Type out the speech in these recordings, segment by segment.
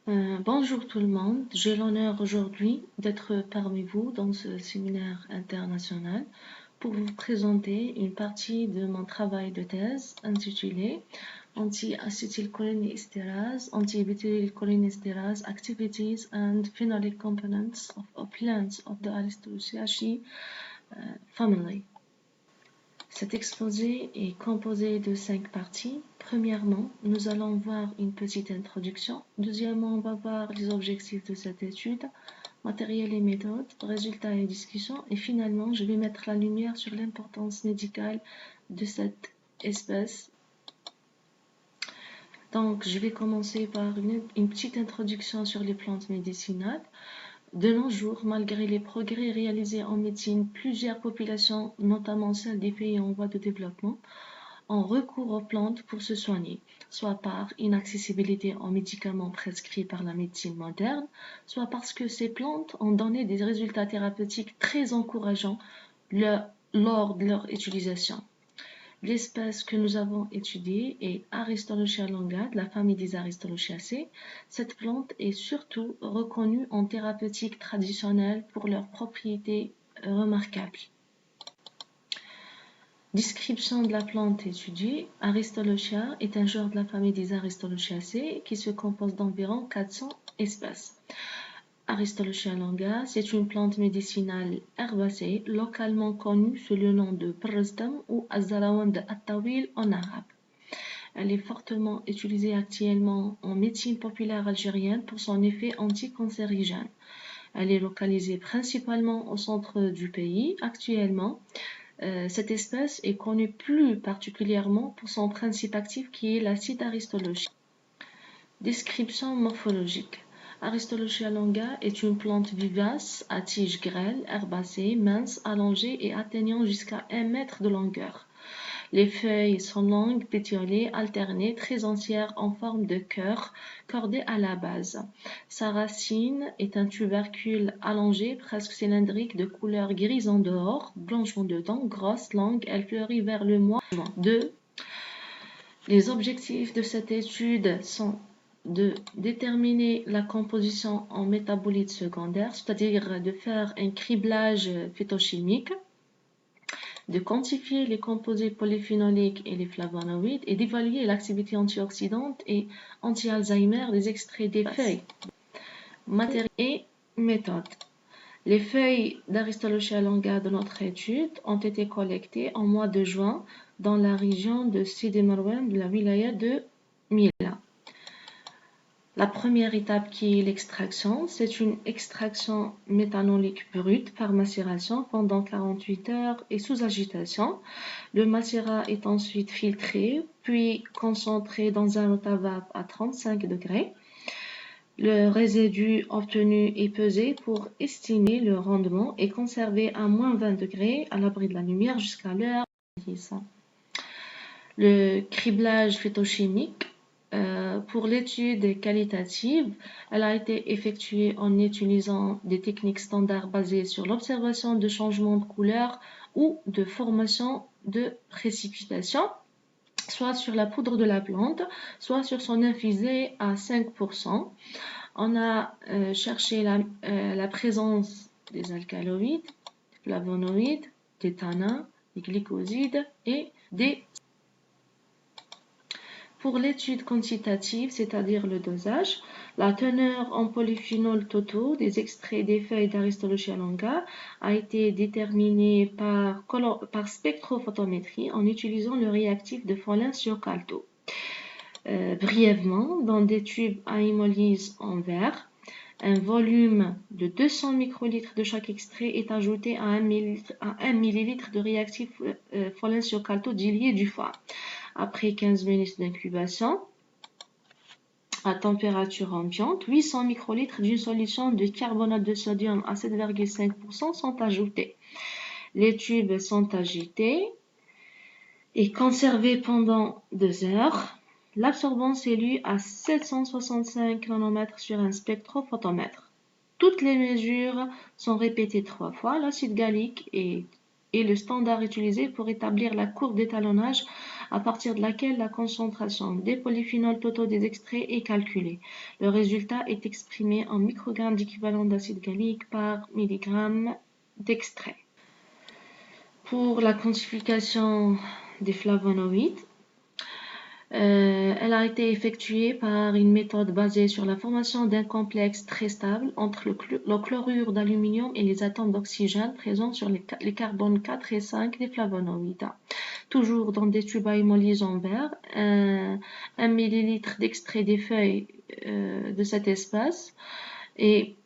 Bonjour tout le monde, j'ai l'honneur aujourd'hui d'être parmi vous dans ce séminaire international pour vous présenter une partie de mon travail de thèse intitulé Anti-acetylcholinesterase, Anti-butyrylcholinesterase Activities and Phenolic Components of Plants of the Aristolochiaceae Family. Cet exposé est composé de 5 parties. Premièrement, nous allons voir une petite introduction. Deuxièmement, on va voir les objectifs de cette étude, matériel et méthode, résultats et discussions. Et finalement, je vais mettre la lumière sur l'importance médicale de cette espèce. Donc, je vais commencer par une petite introduction sur les plantes médicinales. De nos jours, malgré les progrès réalisés en médecine, plusieurs populations, notamment celles des pays en voie de développement, ont recours aux plantes pour se soigner, soit par inaccessibilité aux médicaments prescrits par la médecine moderne, soit parce que ces plantes ont donné des résultats thérapeutiques très encourageants lors de leur utilisation. L'espèce que nous avons étudiée est Aristolochia longa, de la famille des Aristolochiaceae. Cette plante est surtout reconnue en thérapeutique traditionnelle pour leurs propriétés remarquables. Description de la plante étudiée. Aristolochia est un genre de la famille des Aristolochiaceae qui se compose d'environ 400 espèces. Aristolochia longa, c'est une plante médicinale herbacée localement connue sous le nom de Prastam ou Azzarawand at-Tawil en arabe. Elle est fortement utilisée actuellement en médecine populaire algérienne pour son effet anticancérigène. Elle est localisée principalement au centre du pays actuellement. Cette espèce est connue plus particulièrement pour son principe actif qui est l'acide aristolochique. Description morphologique. Aristolochia longa est une plante vivace à tige grêle, herbacée, mince, allongée et atteignant jusqu'à 1 mètre de longueur. Les feuilles sont longues, pétiolées, alternées, très entières en forme de cœur, cordées à la base. Sa racine est un tubercule allongé, presque cylindrique, de couleur grise en dehors, blanche en dedans, grosse, longue. Elle fleurit vers le mois de juin. 2. Les objectifs de cette étude sont de déterminer la composition en métabolites secondaires, c'est-à-dire de faire un criblage phytochimique, de quantifier les composés polyphénoliques et les flavonoïdes et d'évaluer l'activité antioxydante et anti-Alzheimer des extraits des feuilles. Matériel et méthode. Les feuilles d'Aristolochia longa de notre étude ont été collectées en mois de juin dans la région de Sidi Marouane de la wilaya de Mila. La première étape qui est l'extraction, c'est une extraction méthanolique brute par macération pendant 48 heures et sous agitation. Le macérat est ensuite filtré, puis concentré dans un rotavape à 35 degrés. Le résidu obtenu est pesé pour estimer le rendement et conservé à moins 20 degrés à l'abri de la lumière jusqu'à l'heure vieillissante. Le criblage phytochimique. Pour l'étude qualitative, elle a été effectuée en utilisant des techniques standards basées sur l'observation de changements de couleur ou de formation de précipitations, soit sur la poudre de la plante, soit sur son infusé à 5%. On a cherché la présence des alcaloïdes, des flavonoïdes, des tannins, des glycosides et des... Pour l'étude quantitative, c'est-à-dire le dosage, la teneur en polyphénols totaux des extraits des feuilles d'Aristolochia longa a été déterminée par spectrophotométrie en utilisant le réactif de Follin-Cioccalto. Brièvement, dans des tubes à hémolyse en verre, un volume de 200 microlitres de chaque extrait est ajouté à 1 millilitre de réactif Follin-Cioccalto dilué du foie. Après 15 minutes d'incubation, à température ambiante, 800 microlitres d'une solution de carbonate de sodium à 7,5% sont ajoutés. Les tubes sont agités et conservés pendant 2 heures. L'absorbance est lue à 765 nanomètres sur un spectrophotomètre. Toutes les mesures sont répétées 3 fois. L'acide gallique est le standard utilisé pour établir la courbe d'étalonnage à partir de laquelle la concentration des polyphénols totaux des extraits est calculée. Le résultat est exprimé en microgrammes d'équivalent d'acide gallique par milligramme d'extrait. Pour la quantification des flavonoïdes, elle a été effectuée par une méthode basée sur la formation d'un complexe très stable entre le chlorure d'aluminium et les atomes d'oxygène présents sur les carbones 4 et 5 des flavonoïdes. Toujours dans des tubes à hémolyse en verre, 1 ml d'extrait des feuilles de cette espèce est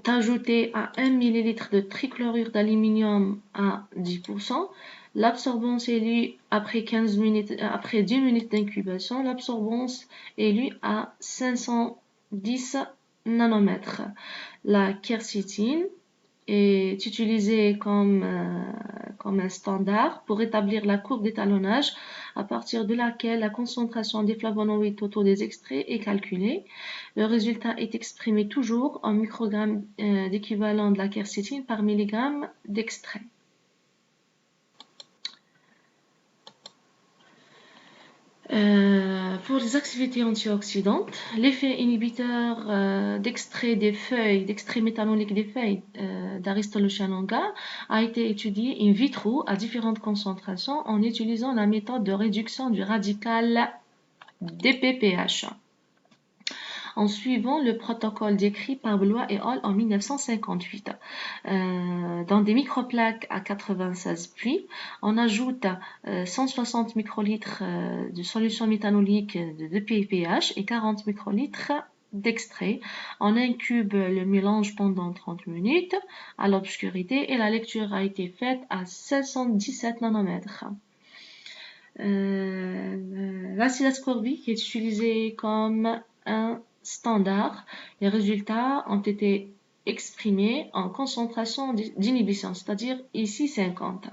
ajouté à 1 ml de trichlorure d'aluminium à 10%. L'absorbance est lue après 10 minutes d'incubation. L'absorbance est lue à 510 nanomètres. La quercétine est utilisée comme un standard pour établir la courbe d'étalonnage à partir de laquelle la concentration des flavonoïdes totaux des extraits est calculée. Le résultat est exprimé toujours en microgrammes d'équivalent de la quercétine par milligramme d'extrait. Pour les activités antioxydantes, l'effet inhibiteur d'extrait des feuilles, d'extrait méthanolique des feuilles d'Aristolochia longa a été étudié in vitro à différentes concentrations en utilisant la méthode de réduction du radical DPPH, en suivant le protocole décrit par Blois et al. En 1958. Dans des microplaques à 96 puits, on ajoute 160 microlitres de solution méthanolique de pH et 40 microlitres d'extrait. On incube le mélange pendant 30 minutes à l'obscurité et la lecture a été faite à 517 nanomètres. L'acide ascorbique est utilisé comme un standard. Les résultats ont été exprimés en concentration d'inhibition, c'est-à-dire ici 50.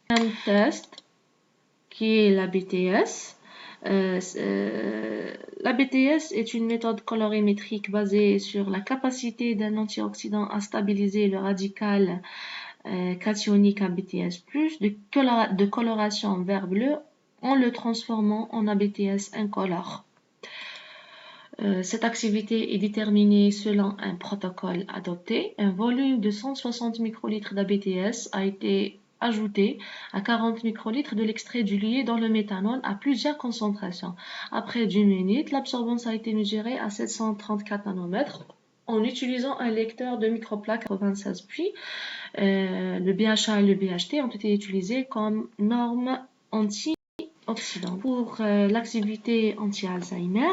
Un test qui est la BTS. La BTS est une méthode colorimétrique basée sur la capacité d'un antioxydant à stabiliser le radical cationique ABTS+, de coloration vert-bleu en le transformant en ABTS incolore. Cette activité est déterminée selon un protocole adopté. Un volume de 160 microlitres d'ABTS a été ajouté à 40 microlitres de l'extrait du lié dans le méthanol à plusieurs concentrations. Après 10 minutes, l'absorbance a été mesurée à 734 nanomètres en utilisant un lecteur de microplaques 96 puits. Le BHA et le BHT ont été utilisés comme normes antioxydantes. Pour l'activité anti-Alzheimer,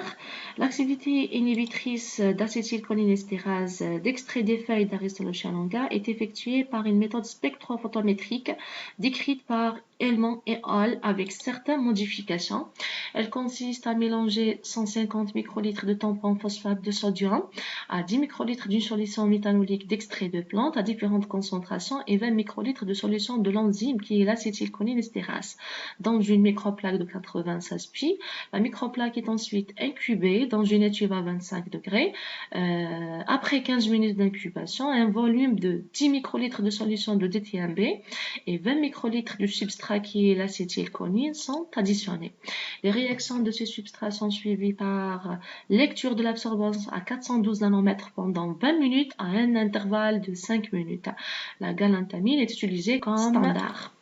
l'activité inhibitrice d'acétylcholinestérase d'extrait des feuilles d'Aristolochia longa est effectuée par une méthode spectrophotométrique décrite par Hellman et al. Avec certaines modifications. Elle consiste à mélanger 150 microlitres de tampon phosphate de sodium à 10 microlitres d'une solution méthanolique d'extrait de plante à différentes concentrations et 20 microlitres de solution de l'enzyme qui est l'acétylcholinestérase dans une microplaque de 96 pi. La microplaque est ensuite incubée dans une étuve à 25 degrés. Après 15 minutes d'incubation, un volume de 10 microlitres de solution de DTMB et 20 microlitres du substrat qui est l'acétylcholine sont additionnés. Les réactions de ces substrats sont suivies par lecture de l'absorbance à 412 nanomètres pendant 20 minutes à un intervalle de 5 minutes. La galantamine est utilisée comme standard.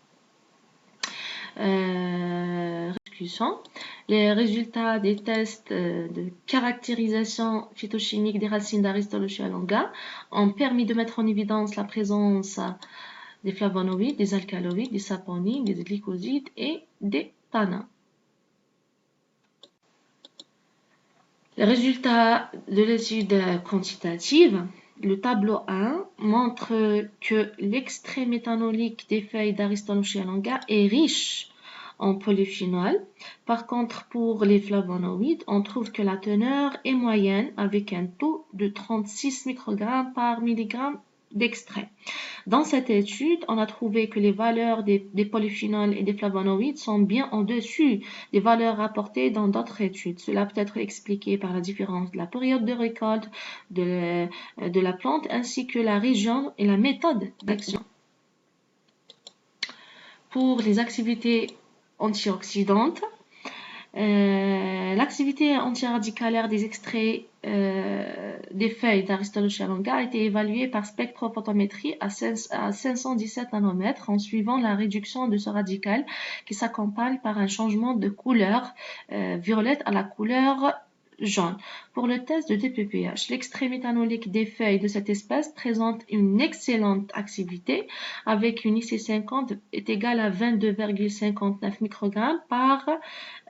Les résultats des tests de caractérisation phytochimique des racines d'Aristolochia longa ont permis de mettre en évidence la présence des flavonoïdes, des alcaloïdes, des saponines, des glycosides et des tannins. Les résultats de l'étude quantitative. Le tableau 1 montre que l'extrait méthanolique des feuilles d'Aristolochia longa est riche en polyphénol. Par contre, pour les flavonoïdes, on trouve que la teneur est moyenne avec un taux de 36 microgrammes par milligramme d'extrait. Dans cette étude, on a trouvé que les valeurs des polyphénols et des flavonoïdes sont bien au-dessus des valeurs rapportées dans d'autres études. Cela peut être expliqué par la différence de la période de récolte de la plante ainsi que la région et la méthode d'action. Pour les activités antioxydante. L'activité antiradicalaire des extraits des feuilles d'Aristolochia longa a été évaluée par spectrophotométrie à 517 nanomètres en suivant la réduction de ce radical qui s'accompagne par un changement de couleur violette à la couleur jaune. Pour le test de DPPH, l'extrait méthanolique des feuilles de cette espèce présente une excellente activité avec une IC50 est égale à 22,59 microgrammes par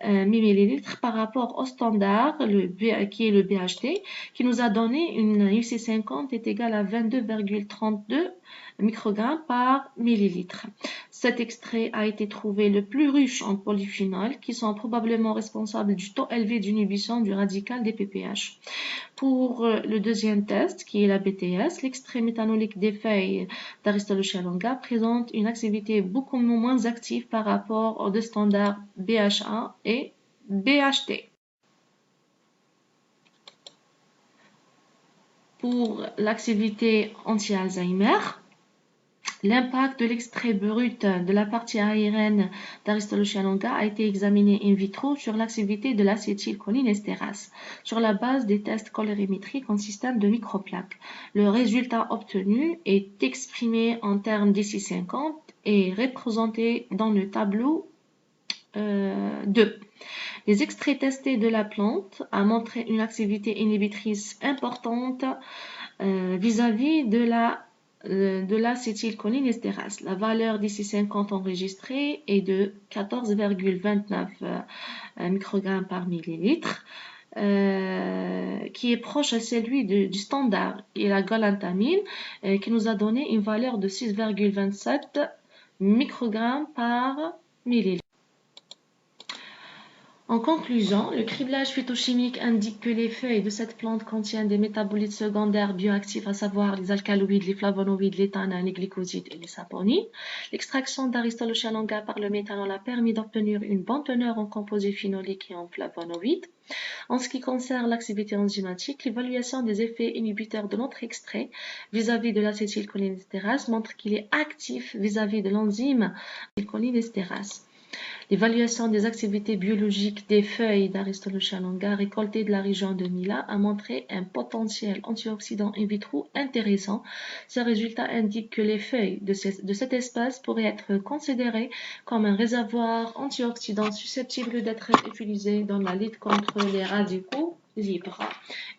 millilitres par rapport au standard qui est le BHT qui nous a donné une IC50 est égale à 22,32 microgrammes par millilitre. Cet extrait a été trouvé le plus riche en polyphénols qui sont probablement responsables du taux élevé d'inhibition du radical des PPH. Pour le deuxième test, qui est la BTS, l'extrait méthanolique des feuilles d'Aristolochia longa présente une activité beaucoup moins active par rapport aux deux standards BH1 et BHT. Pour l'activité anti-Alzheimer, l'impact de l'extrait brut de la partie aérienne d'Aristolochia longa a été examiné in vitro sur l'activité de l'acétylcholinestérase sur la base des tests colorimétriques en système de microplaques. Le résultat obtenu est exprimé en termes d'IC50 et représenté dans le tableau 2. Les extraits testés de la plante a montré une activité inhibitrice importante vis-à-vis de l'acétylcholinestérase. La valeur d'IC50 enregistrée est de 14,29 microgrammes par millilitre, qui est proche à celui du standard, et la galantamine qui nous a donné une valeur de 6,27 microgrammes par millilitre. En conclusion, le criblage phytochimique indique que les feuilles de cette plante contiennent des métabolites secondaires bioactifs, à savoir les alcaloïdes, les flavonoïdes, les tannins, les glycosides et les saponines. L'extraction d'Aristolochia longa par le méthanol a permis d'obtenir une bonne teneur en composés phénoliques et en flavonoïdes. En ce qui concerne l'activité enzymatique, l'évaluation des effets inhibiteurs de notre extrait vis-à-vis de l'acétylcholinestérase montre qu'il est actif vis-à-vis de l'enzyme acétylcholinestérase. L'évaluation des activités biologiques des feuilles d'Aristolochia longa récoltées de la région de Mila a montré un potentiel antioxydant in vitro intéressant. Ces résultats indiquent que les feuilles de cette espèce pourraient être considérées comme un réservoir antioxydant susceptible d'être utilisé dans la lutte contre les radicaux libres.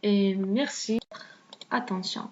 Et merci. Attention.